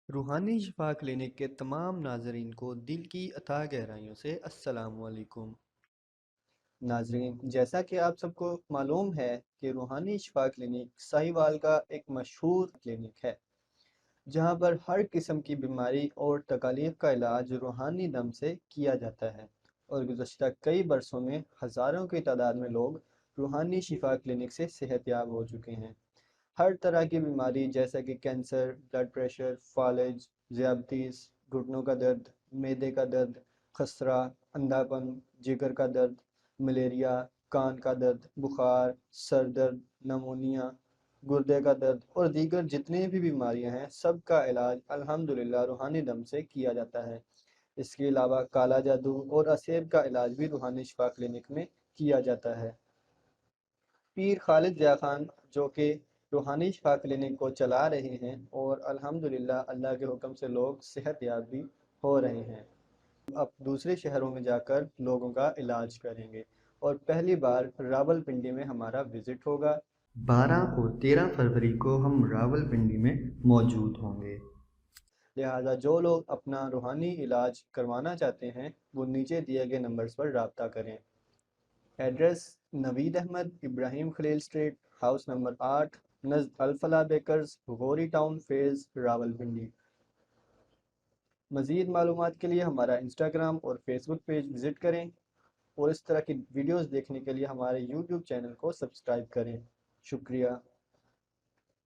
रूहानी शिफा क्लिनिक के तमाम नाजरीन को दिल की अथाह गहराइयों से अस्सलाम वालेकुम। नाजरीन, जैसा कि आप सबको मालूम है कि रूहानी शिफा क्लिनिक साहिवाल का एक मशहूर क्लिनिक है, जहां पर हर किस्म की बीमारी और तकालीफ का इलाज रूहानी दम से किया जाता है। और गुज़श्ता कई बरसों में हज़ारों की तादाद में लोग रूहानी शिफा क्लिनिक से सेहतयाब हो चुके हैं। हर तरह की बीमारी जैसा कि कैंसर, ब्लड प्रेशर, फालिज, ज़ियादतीस, घुटनों का दर्द, मैदे का दर्द, खसरा, अंधापन, जिगर का दर्द, मलेरिया, कान का दर्द, बुखार, सर दर्द, नमोनिया, गुर्दे का दर्द और दीगर जितनी भी बीमारियां हैं, सब का इलाज अल्हम्दुलिल्लाह रूहानी दम से किया जाता है। इसके अलावा काला जादू और असेब का इलाज भी रूहानी शिफा क्लिनिक में किया जाता है। पीर खालिद जिया खान, जो कि रूहानी शिफा क्लिनिक को चला रहे हैं, और अल्हम्दुलिल्लाह अल्लाह के हुक्म से लोग सेहतयाब भी हो रहे हैं। अब दूसरे शहरों में जाकर लोगों का इलाज करेंगे, और पहली बार रावलपिंडी में हमारा विज़िट होगा। 12 और 13 फरवरी को हम रावलपिंडी में मौजूद होंगे। लिहाजा जो लोग अपना रूहानी इलाज करवाना चाहते हैं, वो नीचे दिए गए नंबर्स पर रब्ता करें। Address: Naveed Ahmed, Ibrahim Khalil street, house number 8, नज़द Al-Falah bakers, Ghauri town phase, Rawalpindi. मज़ीद मालूमात के लिए हमारा इंस्टाग्राम और फेसबुक पेज विज़िट करें, और इस तरह की वीडियोज़ देखने के लिए हमारे यूट्यूब चैनल को सब्सक्राइब करें। शुक्रिया।